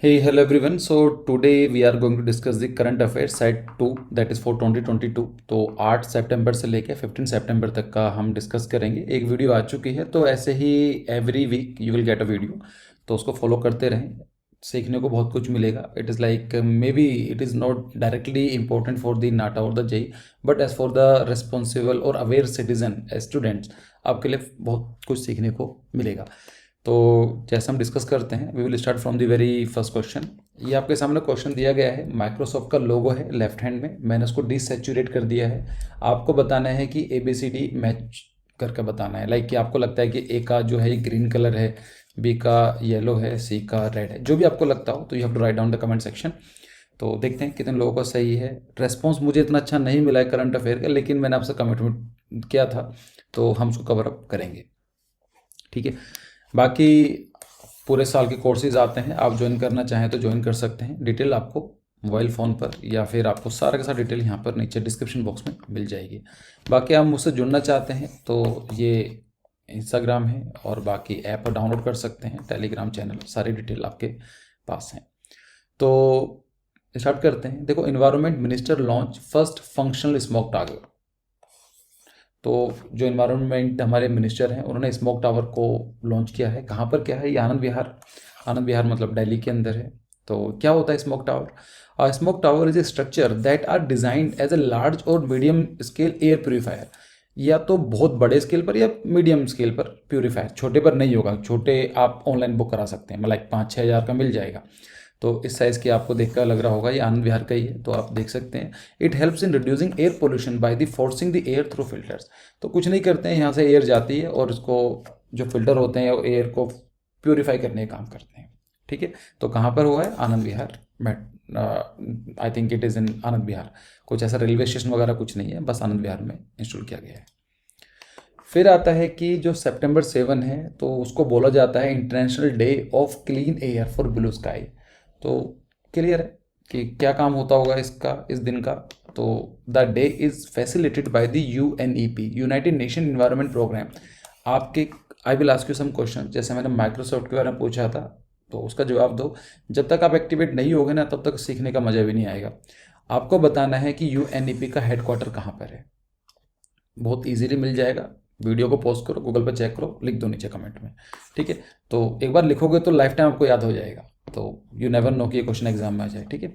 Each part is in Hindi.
Hey, hello everyone. So today we are going to discuss the current affairs side 2 that is for 2022. तो 8 सितंबर से लेकर 15 सितंबर तक का हम डिस्कस करेंगे। एक वीडियो आ चुकी है, तो ऐसे ही every week you will get a video, तो उसको फॉलो करते रहें। सीखने को बहुत कुछ मिलेगा। It is like maybe it is not directly important for the NATA or the JEE, but as for the responsible or aware citizen students आपके लिए बहुत कुछ सीखने को मिलेगा। तो जैसे हम डिस्कस करते हैं, we will start from the very first question. ये आपके सामने क्वेश्चन दिया गया है, माइक्रोसॉफ्ट का लोगो है लेफ्ट हैंड में, मैंने उसको डिसैचुरेट कर दिया है। आपको बताना है कि ABCD मैच करके बताना है। लाइक कि आपको लगता है कि ए का जो है ग्रीन कलर है, बी का येलो है, सी का रेड है, जो भी आपको लगता हो, तो you have to write down the comment section. तो देखते हैं कितने लोगों का सही है। रेस्पॉन्स मुझे इतना अच्छा नहीं मिला है करंट अफेयर का, लेकिन मैंने आपसे कमिटमेंट किया था, तो हम उसको कवर अप करेंगे। ठीक है, बाकी पूरे साल के कोर्सेज आते हैं, आप ज्वाइन करना चाहें तो ज्वाइन कर सकते हैं। डिटेल आपको मोबाइल फ़ोन पर या फिर आपको सारा का सारा डिटेल यहाँ पर नीचे डिस्क्रिप्शन बॉक्स में मिल जाएगी। बाकी आप मुझसे जुड़ना चाहते हैं तो ये इंस्टाग्राम है, और बाकी ऐप डाउनलोड कर सकते हैं, टेलीग्राम चैनल, सारी डिटेल आपके पास हैं। तो स्टार्ट करते हैं। देखो, environment minister launch first functional smoke tower. तो जो इन्वायरमेंट हमारे मिनिस्टर हैं, उन्होंने स्मोक टावर को लॉन्च किया है। कहाँ पर क्या है? ये आनंद विहार। आनंद विहार मतलब दिल्ली के अंदर है। तो क्या होता है smoke tower? Smoke tower is a structure that are designed as a large और मीडियम स्केल एयर प्योरीफायर। या तो बहुत बड़े स्केल पर या मीडियम स्केल पर प्योरीफायर, छोटे पर नहीं होगा। छोटे आप ऑनलाइन बुक करा सकते हैं, मतलब 5-6 हज़ार का मिल जाएगा। तो इस साइज़ की आपको देखकर लग रहा होगा ये आनंद विहार का ही है, तो आप देख सकते हैं। It helps in reducing air pollution by the forcing the air through filters. तो कुछ नहीं करते हैं, यहाँ से एयर जाती है और इसको जो फिल्टर होते हैं वो एयर को प्योरीफाई करने का काम करते हैं। ठीक है, तो कहाँ पर हुआ है? Anand Vihar. I think it is in Anand Vihar. कुछ ऐसा रेलवे स्टेशन वगैरह कुछ नहीं है, बस आनंद विहार में इंस्टॉल किया गया है। फिर आता है कि जो सितंबर 7 है, तो उसको बोला जाता है international day of clean air for blue sky. तो क्लियर है कि क्या काम होता होगा इसका, इस दिन का। तो the day is facilitated by the UNEP, United Nation environment programme. आपके I will ask you some question, जैसे मैंने माइक्रोसॉफ्ट के बारे में पूछा था, तो उसका जवाब दो। जब तक आप एक्टिवेट नहीं होगे ना, तब तक सीखने का मज़ा भी नहीं आएगा। आपको बताना है कि UNEP का हेडक्वार्टर कहाँ पर है। बहुत इजीली मिल जाएगा। वीडियो को पॉज करो, गूगल पर चेक करो, लिख दो नीचे कमेंट में। ठीक है, तो एक बार लिखोगे तो लाइफ टाइम आपको याद हो जाएगा। तो यू नेवर नो कि ये क्वेश्चन एग्जाम में आ जाए। ठीक है,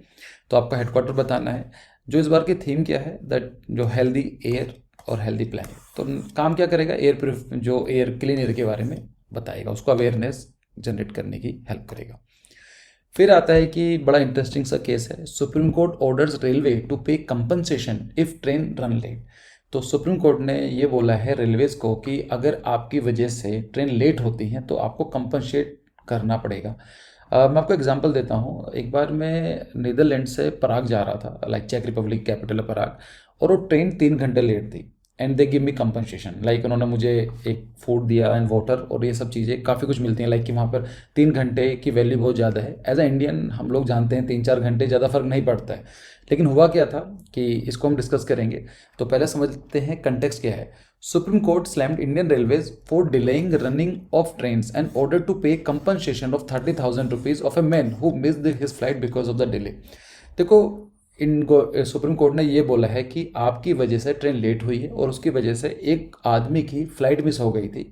तो आपका हेडक्वार्टर बताना है। जो इस बार की थीम क्या है? दैट जो हेल्दी एयर और हेल्दी प्लैनेट। तो काम क्या करेगा? जो एयर क्लीन एयर के बारे में बताएगा, उसको अवेयरनेस जनरेट करने की हेल्प करेगा। फिर आता है कि बड़ा इंटरेस्टिंग सा केस है, Supreme Court orders railway to pay compensation if train run late. तो सुप्रीम कोर्ट ने ये बोला है रेलवेज को कि अगर आपकी वजह से ट्रेन लेट होती है तो आपको कंपनसेट करना पड़ेगा। मैं आपको एग्जांपल देता हूँ। एक बार मैं नीदरलैंड से पराग जा रहा था, लाइक चेक रिपब्लिक कैपिटल पराग, और वो ट्रेन 3 घंटे लेट थी। And they give me compensation, like उन्होंने मुझे एक फूड दिया एंड वाटर, और ये सब चीज़ें काफ़ी कुछ मिलती हैं। लाइक कि वहाँ पर 3 घंटे की वैल्यू बहुत ज़्यादा है। एज अ इंडियन हम लोग जानते हैं 3-4 घंटे ज़्यादा फर्क नहीं पड़ता है, लेकिन हुआ क्या था कि इसको हम डिस्कस करेंगे। तो पहले समझते हैं कंटेक्स्ट क्या है। Supreme Court slammed Indian Railways for delaying running of trains and order to pay compensation of 30,000 rupees of a man who missed his flight because of the delay. देखो, इनको सुप्रीम कोर्ट ने ये बोला है कि आपकी वजह से ट्रेन लेट हुई है और उसकी वजह से एक आदमी की फ्लाइट मिस हो गई थी,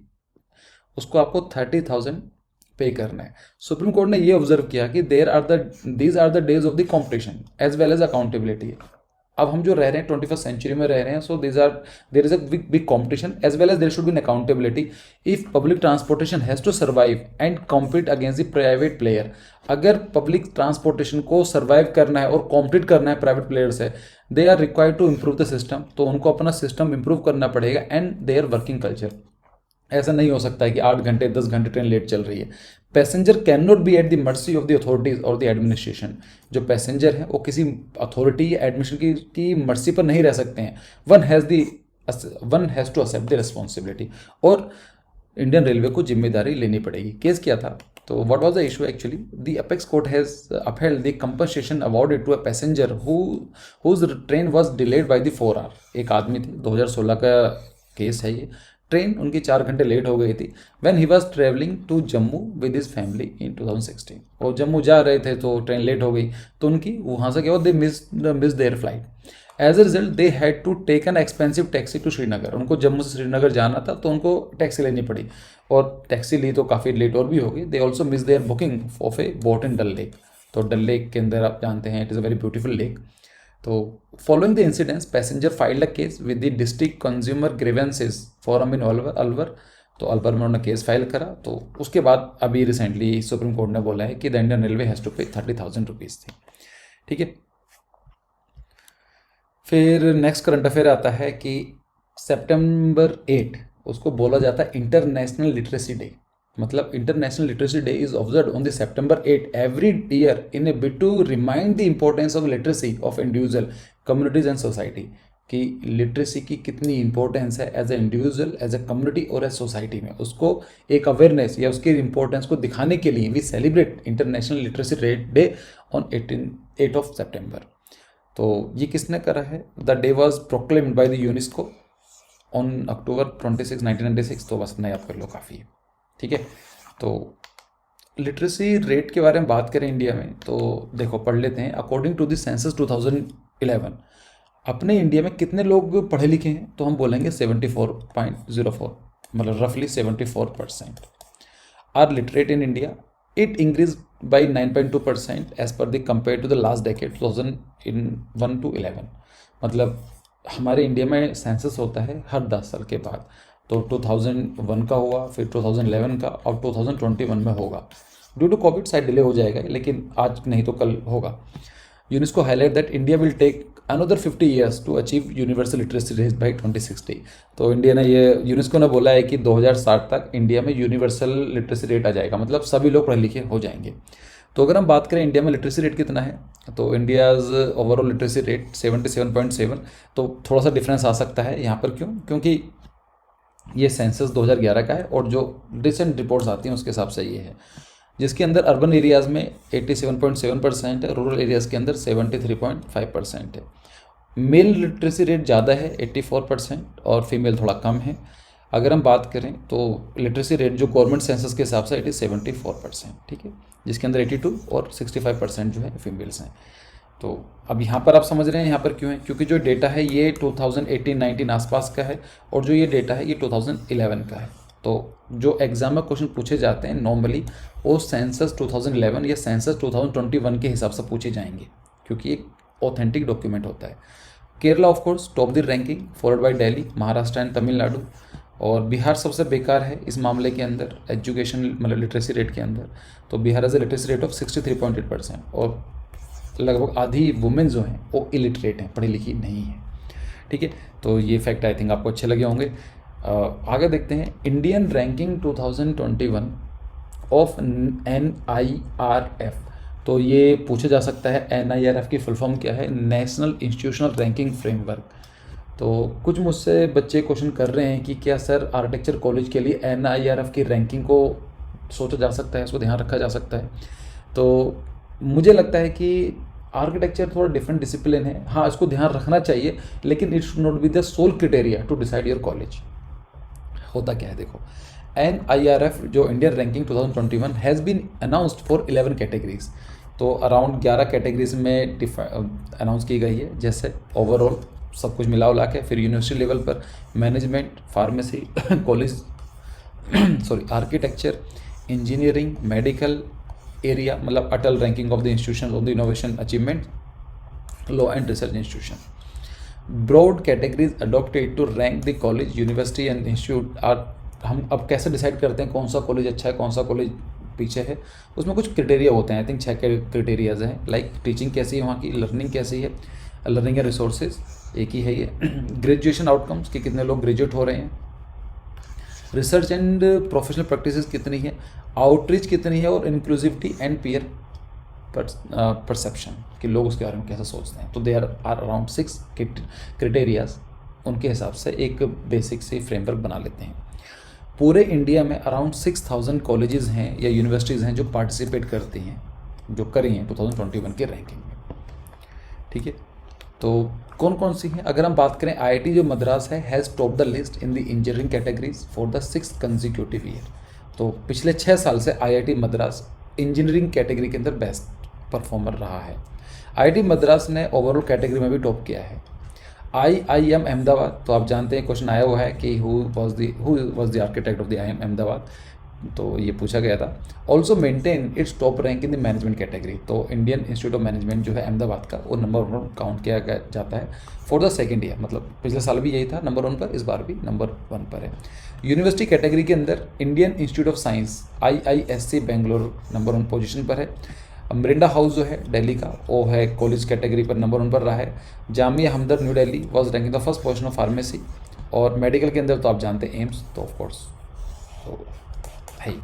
उसको आपको 30,000 पे करना है। सुप्रीम कोर्ट ने ये ऑब्जर्व किया कि these are the days of the competition as well as accountability. अब हम जो रह रहे हैं 21st सेंचुरी में रह रहे हैं, so there is a big competition as well as there should be an accountability. If public transportation has to survive and compete against the private player. अगर पब्लिक ट्रांसपोर्टेशन को सर्वाइव करना है और कॉम्पीट करना है प्राइवेट प्लेयर से, they are required to improve the system. तो उनको अपना सिस्टम इंप्रूव करना पड़ेगा एंड देयर वर्किंग कल्चर। ऐसा नहीं हो सकता है कि 8 घंटे 10 घंटे ट्रेन लेट चल रही है। Passenger can not be at the mercy of the authorities और द एडमिनिस्ट्रेशन। जो पैसेंजर हैं वो किसी अथॉरिटी या एडमिनिस्ट्रेशन की मर्सी पर नहीं रह सकते हैं। One has to accept the responsibility, और इंडियन रेलवे को जिम्मेदारी लेनी पड़ेगी। केस क्या था? तो what was the issue actually? The apex court has upheld the compensation awarded to a passenger whose train was delayed by the 4 hour. एक आदमी थे, 2016 का केस है ये। ट्रेन उनकी 4 घंटे लेट हो गई थी when he was travelling to Jammu with his family in 2016। वो जम्मू जा रहे थे तो ट्रेन लेट हो गई, तो उनकी वहाँ से क्या हुआ, they miss their flight. As a result they had to take an expensive taxi to Srinagar. उनको जम्मू से श्रीनगर जाना था तो उनको टैक्सी लेनी पड़ी, और टैक्सी ली तो काफ़ी लेट और भी हो गई। They also miss their booking of a boat in Dal lake. तो डल लेक के अंदर आप जानते हैं it is a very beautiful lake. तो following the incidents passenger filed a case with the district consumer grievances forum in Alwar. तो अलवर में उन्होंने केस फाइल करा। तो उसके बाद अभी रिसेंटली सुप्रीम कोर्ट ने बोला है कि the Indian railway has to pay 30,000 rupees थी। ठीक है, फिर नेक्स्ट करंट अफेयर आता है कि सितंबर 8 उसको बोला जाता है इंटरनेशनल लिटरेसी डे। मतलब international literacy day is observe on the September 8 every year in a bit to remind the importance of literacy of individual communities and society, कि लिटरेसी की कितनी इंपॉर्टेंस है as a individual, as a community और एज सोसाइटी में। उसको एक अवेयरनेस या उसकी इंपॉर्टेंस को दिखाने के लिए we celebrate International literacy Day on 8 of September. तो ये किसने करा है? The day was proclaimed by the UNESCO on October 26, 1996। तो बस इतना याद कर लो, काफ़ी है। ठीक है, तो लिटरेसी रेट के बारे में बात करें इंडिया में तो देखो पढ़ लेते हैं। अकॉर्डिंग टू द सेंसस 2011 अपने इंडिया में कितने लोग पढ़े लिखे हैं? तो हम बोलेंगे 74.04, मतलब रफली 74% are literate in India. It increased by 9.2% as per the compared to the last decade 2001 to 11। मतलब हमारे इंडिया में सेंसस होता है हर 10 साल के बाद। तो 2001 का हुआ, फिर 2011 का, और 2021 में होगा। ड्यू टू कोविड शायद डिले हो जाएगा, लेकिन आज नहीं तो कल होगा। UNESCO highlight that India will take another 50 years to achieve universal literacy rate by 2060। तो इंडिया ने यूनेस्को ने बोला है कि 2060 तक इंडिया में यूनिवर्सल लिटरेसी रेट आ जाएगा, मतलब सभी लोग पढ़े लिखे हो जाएंगे। तो अगर हम बात करें इंडिया में लिटरेसी रेट कितना है, तो इंडियाज़ ओवरऑल लिटरेसी रेट 77.7। तो थोड़ा सा डिफरेंस आ सकता है यहाँ पर। क्यों? क्योंकि ये सेंसस 2011 का है और जो रिसेंट रिपोर्ट्स आती हैं उसके हिसाब से ये है, जिसके अंदर अर्बन एरियाज़ में 87.7% है, रूरल एरियाज़ के अंदर 73.5% है। मेल लिटरेसी रेट ज़्यादा है 84% और फीमेल थोड़ा कम है। अगर हम बात करें तो लिटरेसी रेट जो गवर्नमेंट सेंसस के हिसाब से इट इज़ 74%। ठीक है, जिसके अंदर 82 और 65% जो है फीमेल्स हैं। तो अब यहाँ पर आप समझ रहे हैं यहाँ पर क्यों है, क्योंकि जो डेटा है ये 2018-19 आसपास का है और जो ये डेटा है ये 2011 का है। तो जो एग्जाम में क्वेश्चन पूछे जाते हैं नॉर्मली वो सेंसस 2011 या सेंसस 2021 के हिसाब से पूछे जाएंगे, क्योंकि एक ऑथेंटिक डॉक्यूमेंट होता है। Kerala of course top the ranking, followed by Delhi, Maharashtra and Tamil Nadu, और बिहार सबसे बेकार है इस मामले के अंदर एजुकेशन मतलब लिटरेसी रेट के अंदर। तो Bihar as a literacy rate of 63.8% और लगभग आधी वुमेन जो हैं वो इलिटरेट हैं, पढ़ी लिखी नहीं है। ठीक है, तो ये फैक्ट आई थिंक आपको अच्छे लगे होंगे। आगे देखते हैं इंडियन रैंकिंग 2021 ऑफ NIRF। तो ये पूछा जा सकता है NIRF की फुल फॉर्म क्या है, नेशनल इंस्टीट्यूशनल रैंकिंग फ्रेमवर्क। तो कुछ मुझसे बच्चे क्वेश्चन कर रहे हैं कि क्या सर आर्किटेक्चर कॉलेज के लिए NIRF की रैंकिंग को सोचा जा सकता है, उसको ध्यान रखा जा सकता है? तो मुझे लगता है कि आर्किटेक्चर थोड़ा डिफरेंट डिसिप्लिन है, हाँ इसको ध्यान रखना चाहिए, लेकिन it should not be the sole criteria to decide your college. होता क्या है देखो, NIRF जो Indian ranking 2021 has been announced for 11 categories. तो अराउंड 11 कैटेगरीज में अनाउंस की गई है, जैसे ओवरऑल सब कुछ मिला उला के, फिर यूनिवर्सिटी लेवल पर management, pharmacy, college architecture, engineering, medical area, मतलब Atal ranking of the institution of the innovation achievement, law and research institution. Broad categories adopted to rank the college, university and institute are. हम अब कैसे डिसाइड करते हैं कौन सा कॉलेज अच्छा है कौन सा कॉलेज पीछे है? उसमें कुछ क्राइटेरिया होते हैं, आई थिंक 6 क्राइटेरियाज हैं। लाइक टीचिंग कैसी है, वहाँ की लर्निंग कैसी है, लर्निंग एंड रिसोर्सेज एक ही है ये। ग्रेजुएशन आउटकम्स कि कितने लोग ग्रेजुएट हो रहे हैं, रिसर्च एंड प्रोफेशनल प्रैक्टिसेस कितनी है, आउटरीच कितनी है, और इंक्लूसिविटी एंड पीयर परसेप्शन कि लोग उसके बारे में कैसे सोचते हैं। तो देयर आर अराउंड 6 क्राइटेरियाज, उनके हिसाब से एक बेसिक से फ्रेमवर्क बना लेते हैं। पूरे इंडिया में अराउंड 6000 कॉलेजेस हैं या यूनिवर्सिटीज़ हैं जो पार्टिसिपेट करती हैं, जो करी हैं 2021 के रैंकिंग में। ठीक है, तो कौन कौन सी हैं? अगर हम बात करें, आईआईटी जो मद्रास है has top the list in the engineering categories for the 6th consecutive year. तो पिछले 6 साल से आईआईटी मद्रास इंजीनियरिंग कैटेगरी के अंदर बेस्ट परफॉर्मर रहा है। आईआईटी मद्रास ने ओवरऑल कैटेगरी में भी टॉप किया है। आईआईएम अहमदाबाद, तो आप जानते हैं क्वेश्चन आया हुआ है कि who was the architect of the IIM Ahmedabad, तो ये पूछा गया था। Also maintain its top rank in the management category. तो इंडियन इंस्टीट्यूट ऑफ मैनेजमेंट जो है अहमदाबाद का, वो नंबर 1 काउंट किया जाता है फॉर द सेकेंड ईयर। मतलब पिछले साल भी यही था नंबर 1 पर, इस बार भी नंबर 1 पर है। यूनिवर्सिटी कैटेगरी के अंदर Indian institute of science IISc Bangalore number 1 position पर है। मिरिंडा हाउस जो है दिल्ली का, वो है कॉलेज कैटेगरी पर नंबर 1 पर रहा है। Jamia Hamdard New Delhi was ranking the first position of pharmacy. और मेडिकल के अंदर तो आप जानते हैं एम्स, तो ऑफकोर्स तो है ही।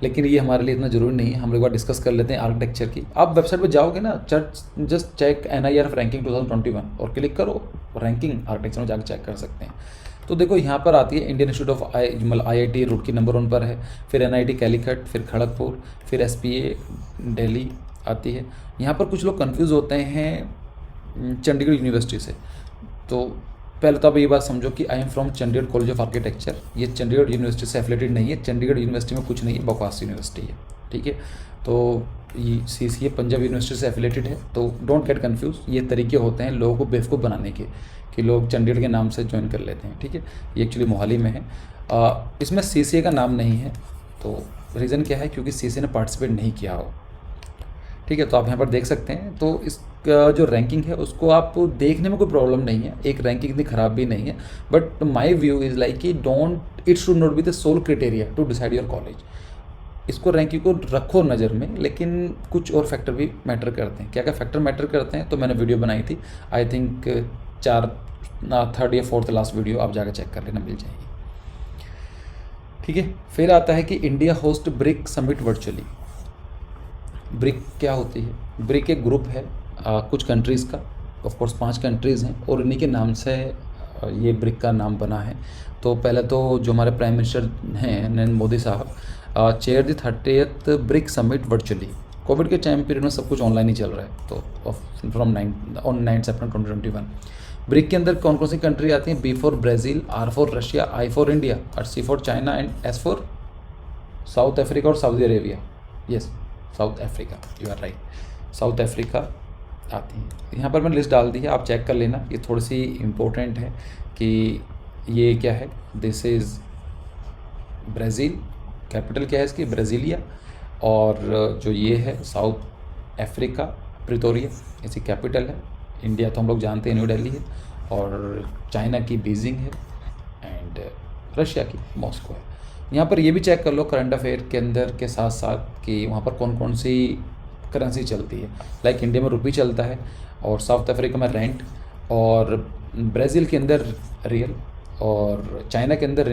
लेकिन ये हमारे लिए इतना ज़रूरी नहीं है, हम एक बार डिस्कस कर लेते हैं आर्किटेक्चर की। आप वेबसाइट पे जाओगे ना, जस्ट चेक NIRF रैंकिंग 2021 और क्लिक करो, रैंकिंग आर्किटेक्चर में जाकर चेक कर सकते हैं। तो देखो यहाँ पर आती है Indian institute of IIT Roorkee number 1 पर है, फिर NIT कैलीकट, फिर खड़गपुर, फिर SPA दिल्ली आती है। यहाँ पर कुछ लोग कंफ्यूज होते हैं चंडीगढ़ यूनिवर्सिटी से। तो पहले तो आप ये बात समझो कि I am from Chandigarh college of architecture. ये चंडीगढ़ यूनिवर्सिटी से एफिलेटेड नहीं है। चंडीगढ़ यूनिवर्सिटी में कुछ नहीं है, बकवास यूनिवर्सिटी है, ठीक है। तो ये CCA पंजाब यूनिवर्सिटी से एफिलेटेड है। तो डोंट गेट कन्फ्यूज, ये तरीके होते हैं लोगों को बेवकूफ़ बनाने के कि लोग चंडीगढ़ के नाम से ज्वाइन कर लेते हैं, ठीक है। ये एक्चुअली मोहाली में है। इसमें CCA का नाम नहीं है। तो रीज़न क्या है? क्योंकि CCA ने पार्टिसिपेट नहीं किया हो, ठीक है। तो आप यहाँ पर देख सकते हैं। तो इसका जो रैंकिंग है उसको आप देखने में कोई प्रॉब्लम नहीं है, एक रैंकिंग इतनी ख़राब भी नहीं है। But my view is like कि it should not be the sole criteria to decide your college. इसको रैंकिंग को रखो नज़र में, लेकिन कुछ और फैक्टर भी मैटर करते हैं। क्या क्या फैक्टर मैटर करते हैं? तो मैंने वीडियो बनाई थी, आई थिंक 3rd या 4th लास्ट वीडियो, आप जाकर चेक कर लेना, मिल जाएगी, ठीक है। फिर आता है कि India host brick summit virtually. Brick क्या होती है? ब्रिक एक ग्रुप है कुछ कंट्रीज़ का, ऑफकोर्स 5 कंट्रीज़ हैं और इन्हीं के नाम से ये ब्रिक का नाम बना है। तो पहले तो जो हमारे प्राइम मिनिस्टर हैं नरेंद्र मोदी साहब chair the 30th brick summit virtually. Covid के टाइम पीरियड में सब कुछ ऑनलाइन ही चल रहा है। तो फ्रॉम 9 सितंबर 2021 ब्रिक के अंदर कौन कौन सी कंट्री आती हैं? B for Brazil, R for Russia, I for India, और C for China and S for South Africa और Saudi Arabia. Yes, South Africa, you are right, South Africa आती है। यहाँ पर मैंने लिस्ट डाल दी है, आप चेक कर लेना। ये थोड़ी सी इम्पोर्टेंट है कि ये क्या है। दिस इज़ ब्राज़ील, कैपिटल क्या है इसकी? ब्राज़ीलिया। और जो ये है साउथ अफ्रीका, प्रिटोरिया इसकी कैपिटल है। इंडिया तो हम लोग जानते हैं न्यू दिल्ली है, और चाइना की बीजिंग है, एंड रशिया की मॉस्को है। यहाँ पर ये भी चेक कर लो करंट अफेयर के अंदर के साथ साथ कि वहाँ पर कौन कौन सी करेंसी चलती है। लाइक इंडिया में रुपी चलता है, और साउथ अफ्रीका में रेंट, और ब्राज़ील के अंदर रियल, और चाइना के अंदर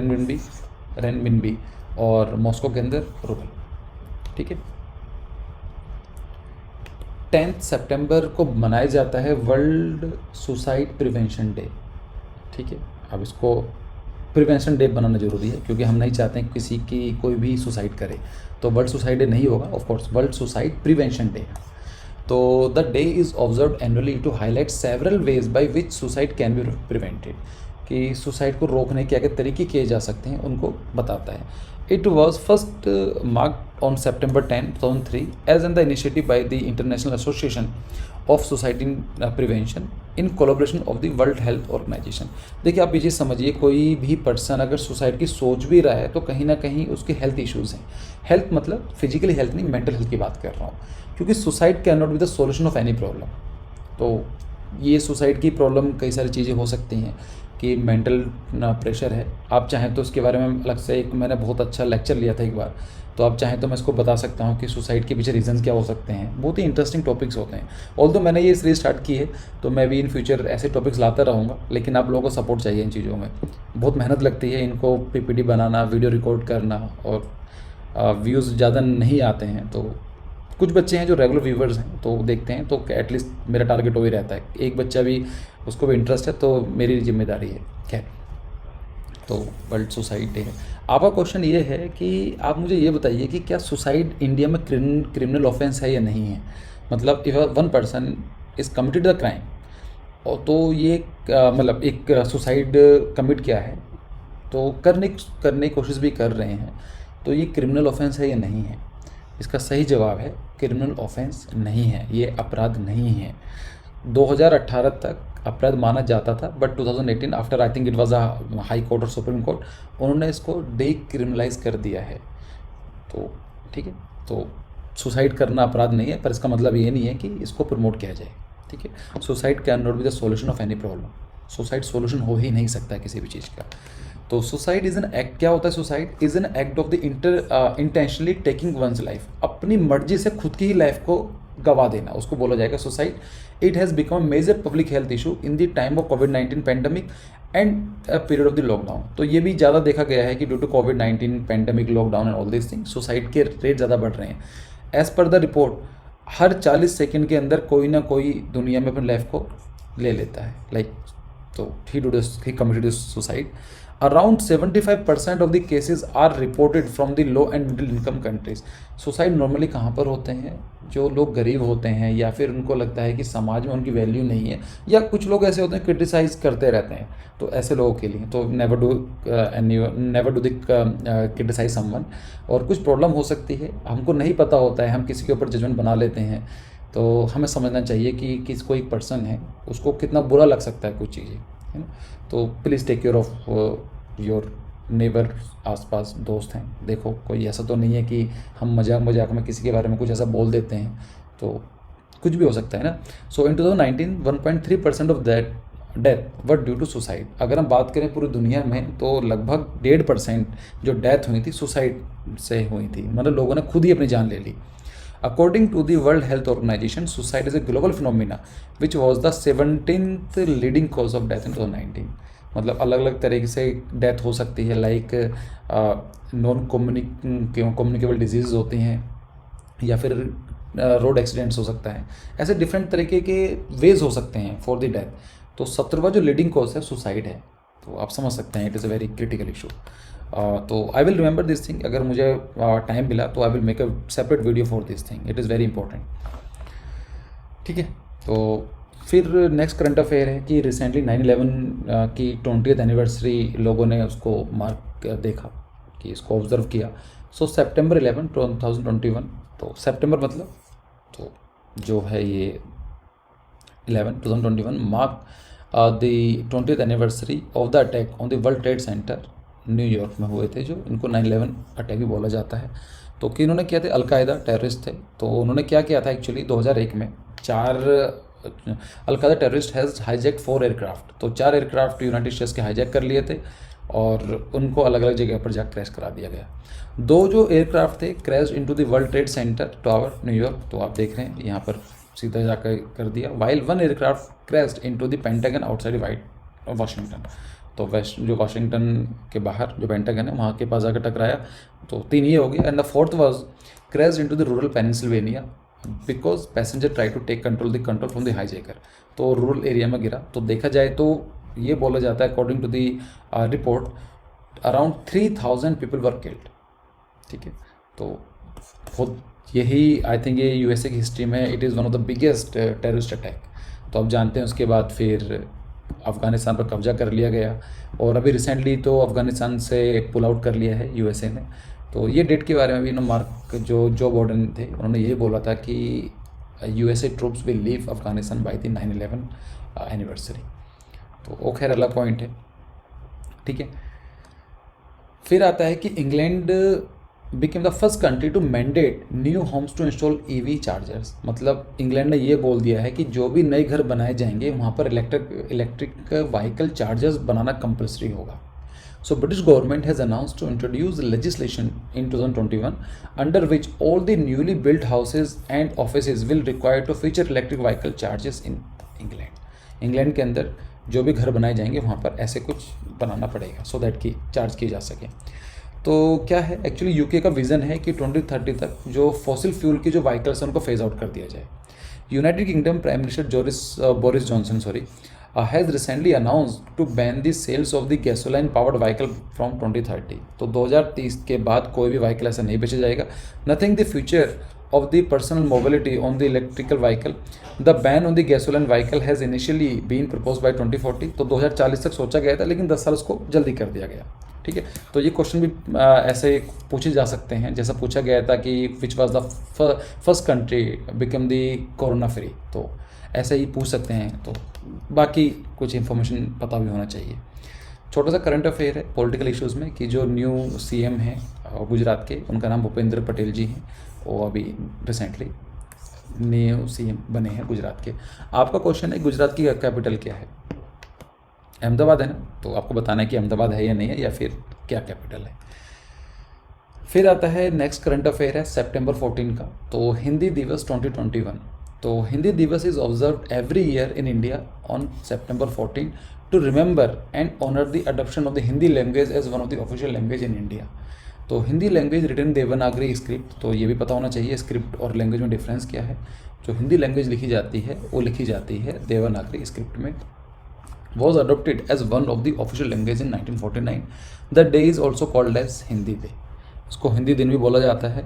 रेनमिनबी, और मॉस्को के अंदर रूबल, ठीक है। 10 सितंबर को मनाया जाता है वर्ल्ड सुसाइड प्रिवेंशन डे, ठीक है। अब इसको प्रिवेंशन डे बनाना जरूरी है, क्योंकि हम नहीं चाहते हैं किसी की कोई भी सुसाइड करे। तो वर्ल्ड सुसाइड डे नहीं होगा, of course world suicide prevention day. तो the day is observed annually to highlight several ways by which suicide can be prevented, कि सुसाइड को रोकने के क्या क्या तरीके किए जा सकते हैं उनको बताता है। It was first marked on September 10, 2003 as in the initiative by the International Association of Suicide Prevention in collaboration of the World Health Organization। देखिए आप ये चीज़ समझिए, कोई भी पर्सन अगर सुसाइड की सोच भी रहा है तो कहीं ना कहीं उसके हेल्थ इश्यूज़ हैं। हेल्थ मतलब फिजिकली हेल्थ नहीं, मेंटल हेल्थ की बात कर रहा हूँ, क्योंकि suicide can not be the solution of any problem. तो ये सुसाइड की प्रॉब्लम कई सारी चीज़ें हो सकती हैं कि मेंटल प्रेशर है। आप चाहें तो उसके बारे में अलग से एक मैंने बहुत अच्छा लेक्चर लिया था एक बार, तो आप चाहें तो मैं इसको बता सकता हूँ कि सुसाइड के पीछे रीजंस क्या हो सकते हैं। बहुत ही इंटरेस्टिंग टॉपिक्स होते हैं। ऑल्दो मैंने ये सीरीज स्टार्ट की है, तो मैं भी इन फ्यूचर ऐसे टॉपिक्स लाता रहूँगा, लेकिन आप लोगों को सपोर्ट चाहिए इन चीज़ों में। बहुत मेहनत लगती है इनको PPT बनाना, वीडियो रिकॉर्ड करना, और व्यूज़ ज़्यादा नहीं आते हैं। तो कुछ बच्चे हैं जो रेगुलर व्यूवर्स हैं तो देखते हैं, तो एटलीस्ट मेरा टारगेट वही रहता है, एक बच्चा भी उसको भी इंटरेस्ट है तो मेरी जिम्मेदारी है। खैर, तो वर्ल्ड सुसाइड डे है। आपका क्वेश्चन ये है कि आप मुझे ये बताइए कि क्या सुसाइड इंडिया में क्रिमिनल ऑफेंस है या नहीं है। मतलब if one person is committed the crime, और तो ये मतलब एक सुसाइड कमिट किया है, तो करने करने की कोशिश भी कर रहे हैं, तो ये क्रिमिनल ऑफेंस है या नहीं है? इसका सही जवाब है क्रिमिनल ऑफेंस नहीं है, ये अपराध नहीं है। 2018 तक अपराध माना जाता था, but 2018 after I think it was a high court और सुप्रीम कोर्ट, उन्होंने इसको डीक्रिमिनलाइज कर दिया है। तो ठीक है, तो सुसाइड करना अपराध नहीं है, पर इसका मतलब ये नहीं है कि इसको प्रमोट किया जाए। ठीक है, suicide can not be the solution of any problem. Suicide solution हो ही नहीं सकता है किसी भी चीज़ का। तो सुसाइड इज़ एन एक्ट, क्या होता है suicide? Is an act of the intentionally taking one's life, अपनी मर्जी से खुद की ही लाइफ को गवा देना, उसको बोला जाएगा suicide. It has become major public health issue in the time of कोविड-19 pandemic and period of the lockdown. तो ये भी ज़्यादा देखा गया है कि ड्यू टू कोविड-19 pandemic, lockdown and all this thing, suicide के रेट ज़्यादा बढ़ रहे हैं। As per the report, her 40 second के अंदर कोई ना कोई दुनिया में अपनी लाइफ को ले लेता है, लाइक तो he committed suicide. Around 75% of the cases are reported from the low and middle income countries. Suicide normally कहाँ पर होते हैं? जो लोग गरीब होते हैं, या फिर उनको लगता है कि समाज में उनकी वैल्यू नहीं है, या कुछ लोग ऐसे होते हैं क्रिटिसाइज करते रहते हैं, तो ऐसे लोगों के लिए तो never do the criticise someone. और कुछ प्रॉब्लम हो सकती है, हमको नहीं पता होता है, हम किसी के ऊपर जजमेंट बना लेते हैं, तो हमें समझना चाहिए कि कोई एक पर्सन है, उसको कितना बुरा लग सकता है कुछ चीज़ें, है ना। तो please take care of your neighbour, आसपास दोस्त हैं। देखो कोई ऐसा तो नहीं है कि हम मजाक में किसी के बारे में कुछ ऐसा बोल देते हैं, तो कुछ भी हो सकता है ना। So in 2019 1.3% of that death were due to suicide. अगर हम बात करें पूरी दुनिया में, तो लगभग 1.5% जो डेथ हुई थी सुसाइड से हुई थी, मतलब लोगों ने खुद ही अपनी जान ले ली। According to the World Health Organization, suicide is a global phenomena which was the 17th leading cause of death in 2019। मतलब अलग अलग तरीके से डेथ हो सकती है, लाइक नॉन कम्युनिकेबल डिजीज़ होती हैं, या फिर रोड एक्सीडेंट्स हो सकता है, ऐसे डिफरेंट तरीके के वेज हो सकते हैं फॉर द डेथ। तो 17वां जो लीडिंग कॉज है सुसाइड है, तो आप समझ सकते हैं it is a very critical issue. तो I will remember this thing, अगर मुझे टाइम मिला तो I will make a separate video for this thing, it is very important. ठीक है, तो फिर नेक्स्ट करंट अफेयर है कि रिसेंटली 9/11 की 20th एनिवर्सरी लोगों ने उसको मार्क देखा, कि इसको ऑब्जर्व किया। सो September 11, 2021, तो सितंबर मतलब तो जो है ये 2021 mark the 20th anniversary of the attack on the world trade centre New York में हुए थे, जो इनको 9/11 अटैक भी बोला जाता है। तो कि इन्होंने किया थे, अलकायदा टेररिस्ट थे। तो उन्होंने क्या किया था एक्चुअली 2001 में, al Qaeda terrorist has hijack 4 aircraft. तो 4 एयरक्राफ्ट यूनाइटेड स्टेट्स के हाईजैक कर लिए थे, और उनको अलग अलग जगह पर जाकर क्रैश करा दिया गया। 2 जो एयरक्राफ्ट थे crash into the world trade centre tower New York, तो आप देख रहे हैं यहाँ पर सीधा जाकर कर दिया। While 1 aircraft crashed into the pentagon outside Washington. तो जो वाशिंगटन के बाहर जो पेंटागन है वहाँ के पास जाकर टकराया। तो 3 ये हो गया। And the 4th was crashed into the rural Pennsylvania because passenger try to take control from the hijacker. तो रूरल एरिया में गिरा। तो देखा जाए तो ये बोला जाता है according to the report around 3000 people were killed. ठीक है, तो बहुत यही आई थिंक ये यूएसए की हिस्ट्री में it is one of the biggest terrorist attack. तो आप जानते हैं उसके बाद फिर अफ़गानिस्तान पर कब्जा कर लिया गया, और अभी रिसेंटली तो अफ़गानिस्तान से पुल आउट कर लिया है यूएसए ने। तो ये डेट के बारे में भी ना मार्क जो बाइडेन थे उन्होंने ये बोला था कि USA troops will leave Afghanistan by the 9/11 anniversary. तो वो खैर अलग पॉइंट है। ठीक है, फिर आता है कि England became the first country to mandate new homes to install EV chargers. मतलब इंग्लैंड ने ये बोल दिया है कि जो भी नए घर बनाए जाएंगे वहाँ पर इलेक्ट्रिक व्हीकल चार्जर्स बनाना कंपल्सरी होगा। So British government has announced to introduce legislation in 2021 under which all the newly built houses and offices will require to feature electric vehicle charges in England। England के अंदर जो भी घर बनाए जाएंगे वहाँ पर ऐसे कुछ बनाना पड़ेगा सो दैट कि चार्ज किए जा सके। तो क्या है एक्चुअली यूके का विज़न है कि 2030 तक जो फॉसिल फ्यूल की जो व्हीकल्स हैं उनको फेज आउट कर दिया जाए। United kingdom prime minister Boris Johnson has recently announced to ban the sales of the gasoline powered vehicle from 2030। तो 2030 के बाद कोई भी व्हीकल ऐसा नहीं बेचा जाएगा। Nothing the future of the personal mobility on the electrical vehicle. The ban on the gasoline vehicle has initially been proposed by 2040. तो 2040 तक सोचा गया था, लेकिन 10 साल उसको जल्दी कर दिया गया। ठीक है, तो ये क्वेश्चन भी ऐसे पूछे जा सकते हैं, जैसा पूछा गया था कि which was the first country become the corona free, तो ऐसे ही पूछ सकते हैं। तो बाकी कुछ इन्फॉर्मेशन पता भी होना चाहिए। छोटा सा करंट अफेयर है पॉलिटिकल इश्यूज़ में कि जो न्यू सीएम हैं गुजरात के, उनका नाम भूपेंद्र पटेल जी हैं। वो अभी रिसेंटली न्यू सीएम बने हैं गुजरात के। आपका क्वेश्चन है गुजरात की कैपिटल क्या है? अहमदाबाद है ना, तो आपको बताना है कि अहमदाबाद है या नहीं है, या फिर क्या कैपिटल है। फिर आता है नेक्स्ट करंट अफेयर है सितंबर 14 का, तो हिंदी दिवस 2021। तो Hindi Diwas is observe every year in India on September 14 to remember and honour the adoption of the Hindi language as one of the official language in India. तो Hindi language written Devanagari script, तो ये भी पता होना चाहिए स्क्रिप्ट और लैंग्वेज में डिफरेंस क्या है। जो हिंदी लैंग्वेज लिखी जाती है वो लिखी जाती है देवनागरी स्क्रिप्ट में। was adopted as one of the official language in 1949. The day is also called as Hindi day, इसको हिंदी दिन भी बोला जाता है।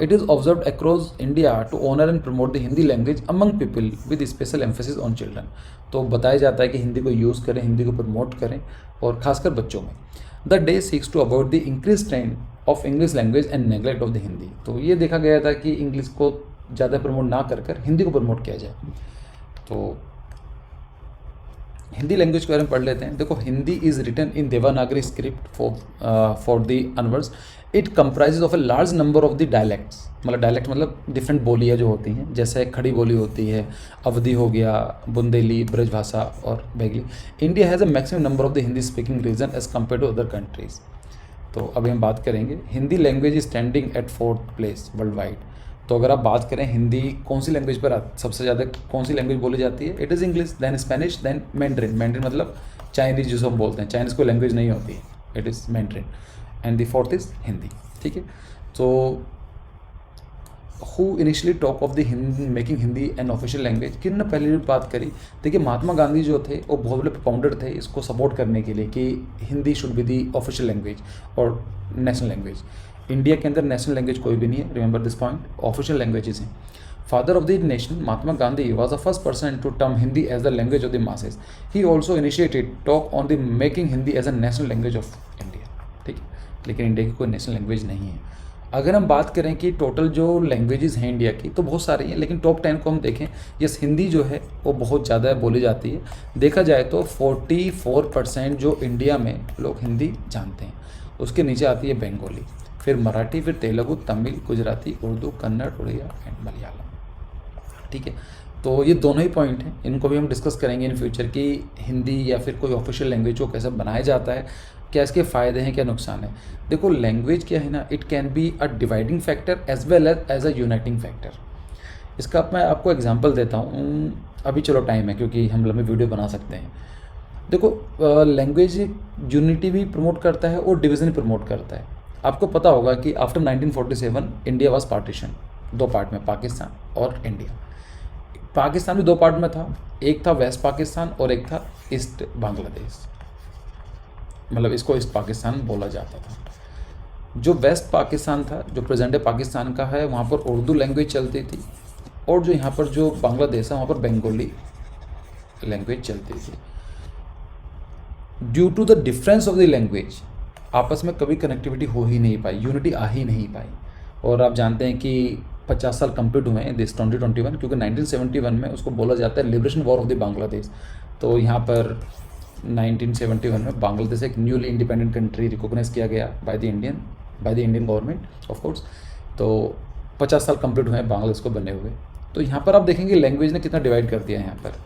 It is observed across India to honor and promote the Hindi language among people with special emphasis on children. तो बताया जाता है कि हिंदी को यूज़ करें, हिंदी को प्रमोट करें, और खासकर बच्चों में। The day seeks to avoid the increased trend of English language and neglect of the Hindi. तो ये देखा गया था कि इंग्लिश को ज़्यादा प्रमोट ना कर हिंदी को प्रमोट किया जाए। तो हिंदी लैंग्वेज के बारे में पढ़ लेते हैं। देखो, Hindi is written in Devanagari script for the universe. It comprises of a large number of the dialects, मतलब डायलैक्ट मतलब डिफरेंट बोलियाँ जो होती हैं, जैसे खड़ी बोली होती है, अवधी हो गया, बुंदेली, ब्रजभाषा और बेगली। India has a maximum number of the Hindi speaking region as compare to other countries. तो अभी हम बात करेंगे Hindi language is standing at 4th place world wide. तो अगर आप बात करें हिंदी कौन सी लैंग्वेज पर सबसे ज़्यादा कौन सी लैंग्वेज बोली जाती है, it is English, then Spanish, then Mandarin. Mandarin मतलब चाइनीज़ जिसको हम बोलते हैं, चाइनीज़ कोई लैंग्वेज नहीं होती है, it is mandarin, and the 4th is Hindi. ठीक है, तो who initially talk of the Hindi making Hindi an official language, किन ने पहले बात करी? देखिए, महात्मा गांधी जो थे वो बहुत बड़े प्रोपाउंडर थे इसको सपोर्ट करने के लिए कि Hindi should be the official language और नेशनल लैंग्वेज। इंडिया के अंदर नेशनल लैंग्वेज कोई भी नहीं है, remember this point, official languages हैं। Father of the nation Mahatma Gandhi was the first person to term Hindi as the language of the masses. He also initiated talk on the making Hindi as a national language of India. ठीक है, लेकिन इंडिया की कोई नेशनल लैंग्वेज नहीं है। अगर हम बात करें कि टोटल जो लैंग्वेजेस हैं इंडिया की, तो बहुत सारी हैं, लेकिन टॉप 10 को हम देखें, यस, हिंदी जो है वो बहुत ज़्यादा बोली जाती है। देखा जाए तो 44% जो इंडिया में लोग हिंदी जानते हैं। उसके नीचे आती है बंगाली, फिर मराठी, फिर तेलुगु, तमिल, गुजराती, उर्दू, कन्नड़, उड़िया एंड मलयालम। ठीक है, तो ये दोनों ही पॉइंट हैं, इनको भी हम डिस्कस करेंगे इन फ्यूचर कि हिंदी या फिर कोई ऑफिशियल लैंग्वेज को कैसे बनाया जाता है, क्या इसके फ़ायदे हैं, क्या नुकसान है। देखो, लैंग्वेज क्या है ना, it can be a dividing factor as well as a uniting factor. इसका मैं आपको एग्जांपल देता हूँ, अभी चलो टाइम है क्योंकि हम लंबी वीडियो बना सकते हैं। देखो, लैंग्वेज यूनिटी भी प्रमोट करता है और डिवीज़न भी प्रमोट करता है। आपको पता होगा कि after 1947 India was partition, 2 part में, पाकिस्तान और इंडिया। पाकिस्तान भी 2 पार्ट में था, एक था वेस्ट पाकिस्तान और एक था ईस्ट बांग्लादेश, मतलब इसको ईस्ट पाकिस्तान बोला जाता था। जो वेस्ट पाकिस्तान था, जो प्रेजेंट डे पाकिस्तान का है, वहाँ पर उर्दू लैंग्वेज चलती थी, और जो यहाँ पर जो बांग्लादेश है वहाँ पर बंगाली लैंग्वेज चलती थी। Due to the difference of the language आपस में कभी कनेक्टिविटी हो ही नहीं पाई, यूनिटी आ ही नहीं पाई। और आप जानते हैं कि 50 साल कंप्लीट हुए हैं दिस 2021, क्योंकि 1971 में उसको बोला जाता है liberation war of the Bangladesh. तो यहाँ पर 1971 में बांग्लादेश एक न्यूली इंडिपेंडेंट कंट्री रिकॉग्नाइज किया गया by the Indian government of course. तो 50 साल कंप्लीट हुए हैं बांग्लादेश को बने हुए। तो यहाँ पर आप देखेंगे लैंग्वेज ने कितना डिवाइड कर दिया है। यहाँ पर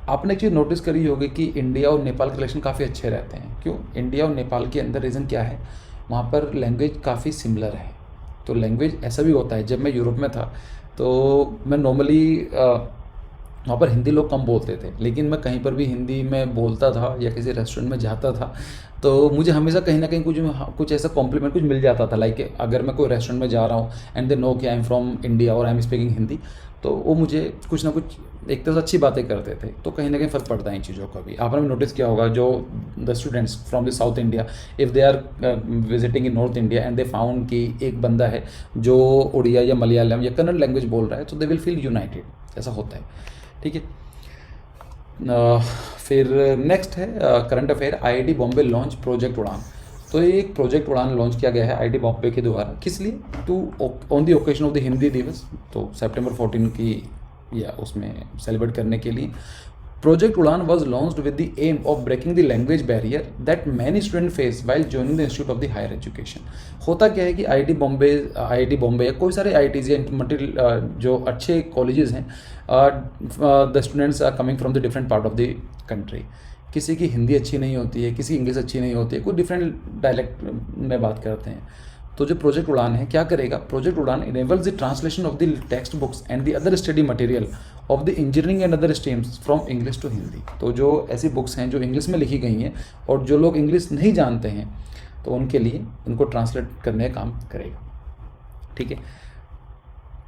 आपने एक चीज़ नोटिस करी होगी कि इंडिया और नेपाल के रिलेशन काफ़ी अच्छे रहते हैं। क्यों? इंडिया और नेपाल के अंदर रीज़न क्या है, वहाँ पर लैंग्वेज काफ़ी सिमिलर है। तो लैंग्वेज ऐसा भी होता है, जब मैं यूरोप में था तो मैं नॉर्मली वहाँ पर हिंदी लोग कम बोलते थे, लेकिन मैं कहीं पर भी हिंदी में बोलता था या किसी रेस्टोरेंट में जाता था तो मुझे हमेशा कहीं ना कहीं कुछ ऐसा कॉम्प्लीमेंट कुछ मिल जाता था। लाइक अगर मैं कोई रेस्टोरेंट में जा रहा हूँ एंड दे नो कि आई एम फ्रॉम इंडिया और आई एम स्पीकिंग हिंदी, तो वो मुझे कुछ ना कुछ एक तरह से अच्छी बातें करते थे। तो कहीं ना कहीं फ़र्क पड़ता है इन चीज़ों का भी। आपने भी नोटिस किया होगा, जो the students from the south India, if they are visiting in north India and they found कि एक बंदा है जो उड़िया या मलयालम या कन्नड़ लैंग्वेज बोल रहा है, तो दे विल फील यूनाइटेड। ऐसा होता है, ठीक है। फिर नेक्स्ट है current affair. IIT Bombay launch project उड़ान। तो ये एक प्रोजेक्ट उड़ान लॉन्च किया गया है आईआईटी बॉम्बे के द्वारा। किस लिए? To on the occasion of the Hindi Diwas, तो सितंबर 14 की या उसमें सेलिब्रेट करने के लिए। Project Udaan was launched with the aim of breaking the language barrier that many student face while joining the institute of the higher education. होता क्या है कि आईआईटी बॉम्बे या कोई सारे आईआईटीज या मल्टीपल जो अच्छे कॉलेजेस हैं, the students are coming from the different part of the country. किसी की हिंदी अच्छी नहीं होती है, किसी की इंग्लिश अच्छी नहीं होती है, कोई डिफरेंट डायलेक्ट में बात करते हैं। तो जो प्रोजेक्ट उड़ान है क्या करेगा? Project Udaan enables the translation of the text books and the other study material of the engineering and other streams from English to Hindi. तो जो ऐसी बुक्स हैं जो इंग्लिश में लिखी गई हैं और जो लोग इंग्लिश नहीं जानते हैं, तो उनके लिए उनको ट्रांसलेट करने का काम करेगा, ठीक है।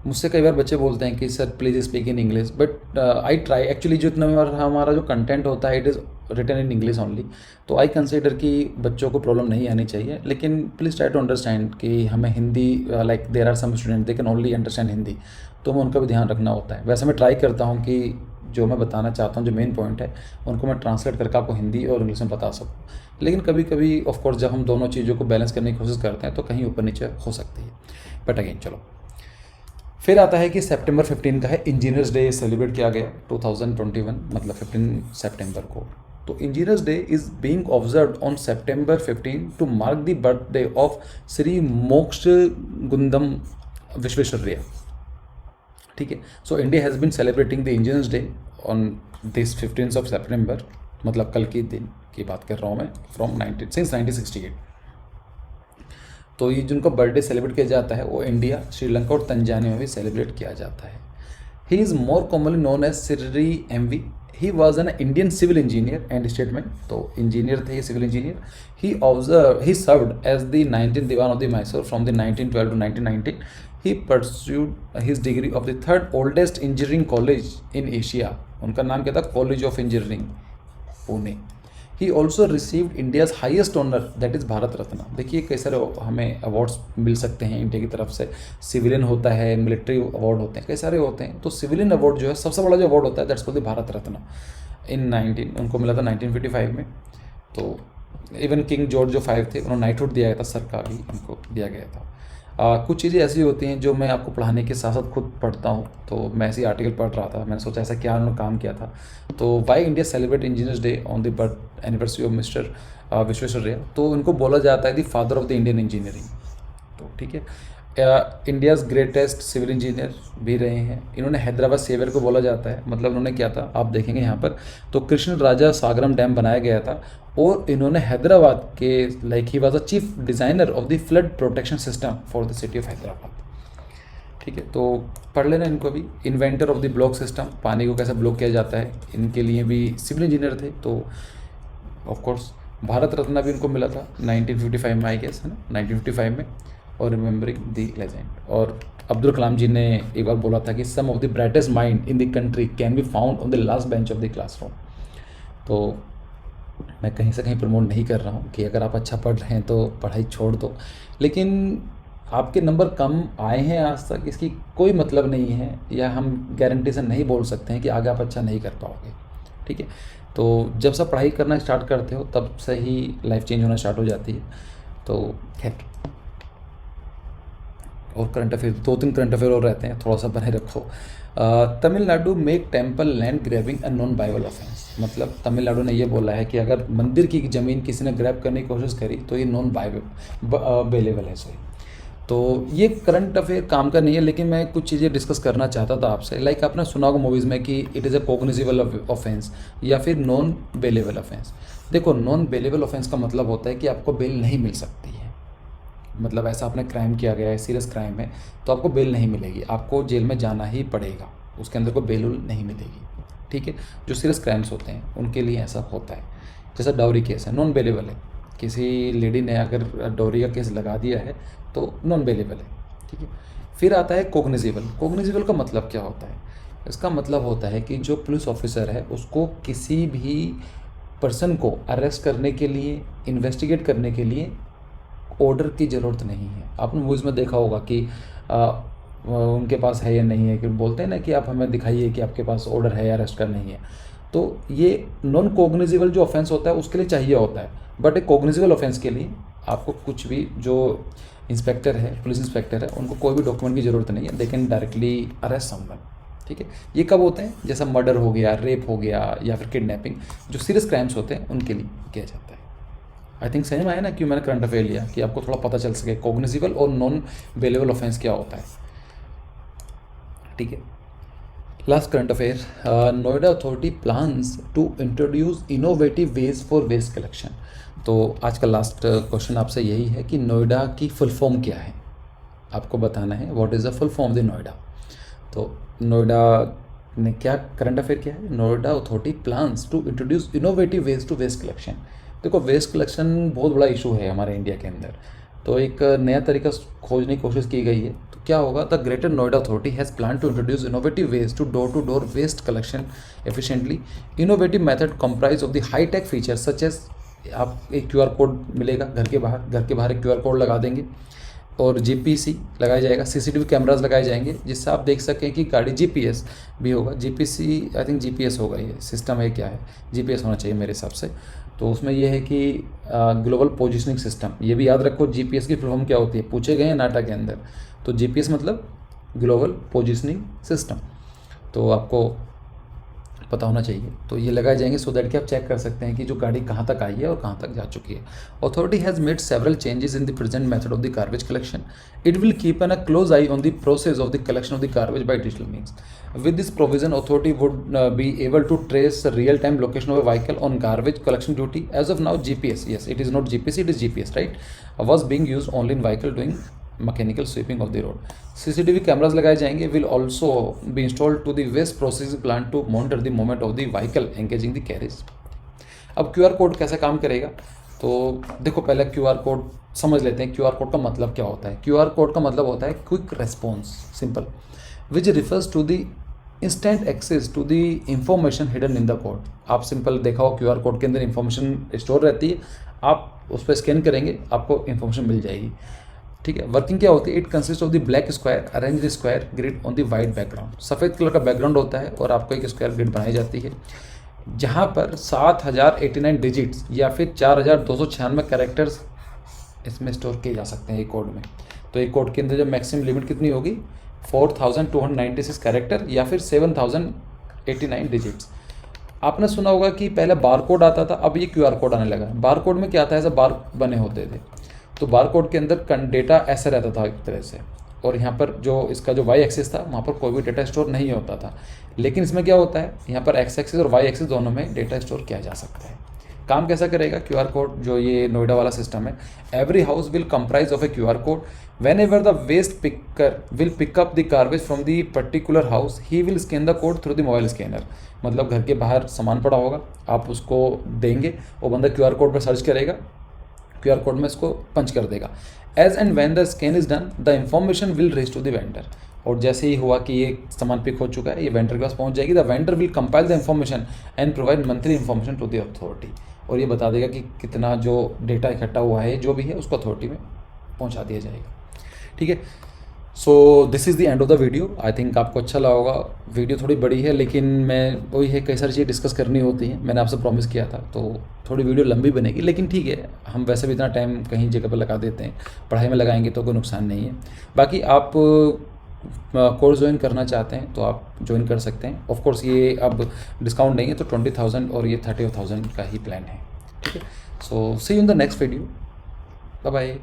मुझसे कई बार बच्चे बोलते हैं कि sir please speak in English, but I try actually. जितना हमारा जो कंटेंट होता है it is written in English only, तो आई कंसिडर कि बच्चों को प्रॉब्लम नहीं आनी चाहिए। लेकिन प्लीज़ ट्राई टू अंडरस्टैंड कि हमें Hindi, like there are some student they can only understand Hindi, तो हमें उनका भी ध्यान रखना होता है। वैसे मैं ट्राई करता हूँ कि जो मैं बताना चाहता हूँ, जो मेन पॉइंट है, उनको मैं ट्रांसलेट करके आपको हिंदी और इंग्लिश में बता सकूँ। लेकिन कभी कभी ऑफकोर्स जब हम दोनों चीज़ों को बैलेंस करने की कोशिश करते हैं तो कहीं ऊपर नीचे हो सकती है। बट अगेन चलो, फिर आता है कि सितंबर 15 का है इंजीनियर्स डे, सेलिब्रेट किया गया 2021, मतलब 15 सितंबर को। तो engineers day is being observed on September 15 to mark the birthday of Shri Mokshagundam Visvesvaraya, ठीक है। So India has been celebrating the engineers day on this 15 of September, मतलब कल के दिन की बात कर रहा हूँ मैं, फ्रॉम 1968। तो ये जिनका बर्थडे सेलिब्रेट किया जाता है वो इंडिया, श्रीलंका और तंजानिया में भी सेलिब्रेट किया जाता है। He is more commonly known as Shri MV. He was an Indian civil engineer and statesman, तो इंजीनियर थे, civil engineer. He served as the 19th Dewan of the Mysore from the 1912 to 1919। He pursued his degree of the third oldest engineering college in Asia. उनका नाम क्या था? College of engineering, Pune. He also received India's highest honour that is Bharat Ratna. देखिए कई सारे हमें अवार्ड्स मिल सकते हैं इंडिया की तरफ से। सिविलियन होता है, मिलिट्री अवार्ड होते हैं, कई सारे होते हैं। तो सिविलियन अवार्ड जो है सबसे बड़ा जो अवार्ड होता है that's called the Bharat Ratna. उनको मिला था 1955 में। तो इवन किंग जॉर्ज जो 5 थे, उन्होंने नाइटहुड दिया गया था, सर का भी उनको दिया गया था। कुछ चीज़ें ऐसी होती हैं जो मैं आपको पढ़ाने के साथ साथ खुद पढ़ता हूँ। तो मैं ऐसी आर्टिकल पढ़ रहा था, मैंने सोचा ऐसा क्या उन्होंने काम किया था। तो why India celebrate engineers day on the birth anniversary of mister Visvesvaraya. तो उनको बोला जाता है the father of the Indian engineering. तो ठीक है, इंडियाज़ ग्रेटेस्ट सिविल इंजीनियर भी रहे हैं। इन्होंने हैदराबाद सेवियर को बोला जाता है। मतलब उन्होंने क्या था आप देखेंगे यहाँ पर, तो कृष्ण राजा सागरम डैम बनाया गया था और इन्होंने हैदराबाद के like he was a chief designer of the flood protection system for the city of Hyderabad. ठीक है, तो पढ़ लेना इनको भी। Inventor of the block system, पानी को कैसे ब्लॉक किया जाता है, इनके लिए भी सिविल इंजीनियर थे। तो ऑफकोर्स भारत रत्न भी इनको मिला था 1955 में, आई गेस, है ना, 1955 में। और रिमेंबरिंग द लेजेंड। और अब्दुल कलाम जी ने एक बार बोला था कि some of the brightest mind in the country can be found on the last bench of the classroom. तो मैं कहीं से कहीं प्रमोट नहीं कर रहा हूँ कि अगर आप अच्छा पढ़ रहे हैं तो पढ़ाई छोड़ दो, लेकिन आपके नंबर कम आए हैं आज तक, इसकी कोई मतलब नहीं है, या हम गारंटी से नहीं बोल सकते हैं कि आगे आप अच्छा नहीं कर पाओगे। ठीक है, तो जब से पढ़ाई करना स्टार्ट करते हो तब से ही लाइफ चेंज होना स्टार्ट हो जाती है। तो खैर, और करंट अफेयर 2-3 करंट अफेयर और रहते हैं, थोड़ा सा बने रखो। Tamil Nadu make temple land grabbing a non Bible offence. मतलब तमिलनाडु ने ये बोला है कि अगर मंदिर की ज़मीन किसी ने ग्रैब करने की कोशिश करी तो ये नॉन बाइबल है। सॉरी, तो ये करंट अफेयर काम का नहीं है, लेकिन मैं कुछ चीज़ें डिस्कस करना चाहता था आपसे। लाइक आपने सुना होगा मूवीज़ में कि it is a cognizable offence या फिर नॉन बेलेबल ऑफेंस। देखो, नॉन बेलेबल ऑफेंस का मतलब होता है कि आपको बेल नहीं मिल सकती है। मतलब ऐसा आपने क्राइम किया गया है, सीरियस क्राइम है, तो आपको बेल नहीं मिलेगी, आपको जेल में जाना ही पड़ेगा, उसके अंदर कोई बेल नहीं मिलेगी। ठीक है, जो सीरियस क्राइम्स होते हैं उनके लिए ऐसा होता है। जैसा डाउरी केस है, नॉन बेलेबल है। किसी लेडी ने अगर डोरी का केस लगा दिया है तो नॉन बेलेबल है, ठीक है। फिर आता है कोग्निजिबल। कोग्निजिबल का मतलब क्या होता है? इसका मतलब होता है कि जो पुलिस ऑफिसर है उसको किसी भी पर्सन को अरेस्ट करने के लिए, इन्वेस्टिगेट करने के लिए ऑर्डर की ज़रूरत नहीं है। आपने मूवीज़ में देखा होगा कि उनके पास है या नहीं है, कि बोलते हैं ना कि आप हमें दिखाइए कि आपके पास ऑर्डर है या अरेस्ट करना ही है। तो ये नॉन कोग्निजिबल जो ऑफेंस होता है उसके लिए चाहिए होता है, बट एक कोग्निजिबल ऑफेंस के लिए आपको कुछ भी, जो इंस्पेक्टर है, पुलिस इंस्पेक्टर है, उनको कोई भी डॉक्यूमेंट की ज़रूरत नहीं है। They can directly arrest someone, ठीक है। ये कब होते हैं? जैसा मर्डर हो गया, रेप हो गया या फिर किडनैपिंग, जो सीरियस क्राइम्स होते हैं उनके लिए किया जाता है। आई थिंक समझ में आया ना क्यों मैंने करंट अफेयर लिया, कि आपको थोड़ा पता चल सके कोग्निजिबल और नॉन बेलेबल ऑफेंस क्या होता है, ठीक है। Last current affair, Noida authority plans to introduce innovative ways for waste collection. तो आज का लास्ट क्वेश्चन आपसे यही है कि नोएडा की फुल फॉर्म क्या है, आपको बताना है what is the full form the Noida. तो नोएडा ने क्या, करंट अफेयर क्या है? Noida authority plans to introduce innovative ways to waste collection. देखो, वेस्ट कलेक्शन बहुत बड़ा इशू है हमारे इंडिया के अंदर, तो एक नया तरीका खोजने की कोशिश की गई है। तो क्या होगा? The greater Noida authority has plan to introduce innovative ways to door waste collection efficiently. Innovative method comprise of the high tech features such as, आप एक QR कोड मिलेगा घर के बाहर एक QR कोड लगा देंगे, और GPC लगाया जाएगा, CCTV कैमराज लगाए जाएंगे, जिससे आप देख सकें कि गाड़ी GPS भी होगा। GPC आई थिंक GPS होगा, ये सिस्टम है, क्या है, GPS होना चाहिए मेरे हिसाब से। तो उसमें यह है कि ग्लोबल पोजिशनिंग सिस्टम, ये भी याद रखो GPS की फुल फॉर्म क्या होती है, पूछे गए हैं नाटा के अंदर। तो GPS मतलब ग्लोबल पोजिशनिंग सिस्टम, तो आपको पता होना चाहिए। तो ये लगाए जाएंगे सो दैट कि आप चेक कर सकते हैं कि जो गाड़ी कहाँ तक आई है और कहाँ तक जा चुकी है। Authority has made several changes in the present method of the garbage collection. It will keep an a close eye on the process of the collection of the garbage by digital means. With this provision, authority would be able to trace the real-time location of a vehicle on garbage collection duty. As of now, GPS, yes, it is not GPC, it is GPS, right? Was being used only in vehicle doing mechanical sweeping of the road. CCTV cameras लगाए जाएंगे, will also be installed to the waste processing plant to monitor the movement of the vehicle engaging the carriage. अब QR कोड कैसे काम करेगा? तो देखो, पहले QR कोड समझ लेते हैं। QR कोड का मतलब क्या होता है? QR कोड का मतलब होता है quick response, simple, which refers to the instant access to the information hidden in the code. आप सिंपल देखा हो, QR कोड के अंदर इंफॉर्मेशन स्टोर रहती है, आप उस पर स्कैन करेंगे, आपको इंफॉर्मेशन मिल जाएगी, ठीक है। वर्किंग क्या होती है? It consist of the black square arrange square grid on the white background. सफ़ेद कलर का बैकग्राउंड होता है और आपको एक स्क्वायर ग्रिड बनाई जाती है, जहाँ पर 7089 डिजिट्स या फिर 4296 कैरेक्टर्स इसमें स्टोर किए जा सकते हैं एक कोड में। तो एक कोड के अंदर जब मैक्सिमम लिमिट कितनी होगी? 4296 कैरेक्टर या फिर 7089 डिजिट्स। आपने सुना होगा कि पहले बार कोड आता था, अब ये QR कोड आने लगा। बार कोड में क्या आता है? ऐसे बार बने होते थे, तो बार कोड के अंदर डेटा ऐसे रहता था एक तरह से, और यहाँ पर जो इसका जो Y एक्सिस था वहाँ पर कोई भी डेटा स्टोर नहीं होता था। लेकिन इसमें क्या होता है, यहाँ पर X एक्सिस और Y एक्सिस दोनों में डेटा स्टोर किया जा सकता है। काम कैसा करेगा QR कोड? जो ये नोएडा वाला सिस्टम है, every house will comprise of a QR code. Whenever the waste picker will pick up the garbage from the particular house, he will scan the code through the mobile scanner. मतलब घर के बाहर सामान पड़ा होगा, आप उसको देंगे, वो बंदा QR कोड पर सर्च करेगा, QR कोड में इसको पंच कर देगा। As and when the scan is done, the information will reach to the vendor. और जैसे ही हुआ कि ये सामान पिक हो चुका है, ये वेंडर के पास पहुंच जाएगी। The vendor will compile the information and provide monthly information to the authority. और ये बता देगा कि कितना जो डेटा इकट्ठा हुआ है, जो भी है, उसको अथॉरिटी में पहुंचा दिया जाएगा, ठीक है। So this is the end of the video. I think आपको अच्छा लगा होगा। वीडियो थोड़ी बड़ी है, लेकिन मैं वही है, कई सारी चीज़ें डिस्कस करनी होती हैं, मैंने आपसे प्रॉमिस किया था, तो थोड़ी वीडियो लंबी बनेगी, लेकिन ठीक है, हम वैसे भी इतना टाइम कहीं जगह पर लगा देते हैं, पढ़ाई में लगाएंगे तो कोई नुकसान नहीं है। बाकी आप कोर्स ज्वाइन करना चाहते हैं तो आप ज्वाइन कर सकते हैं। ऑफ कोर्स ये अब डिस्काउंट नहीं है, तो 20,000 और ये 30,000 का ही प्लान है, ठीक है। So see you in the next video, bye bye.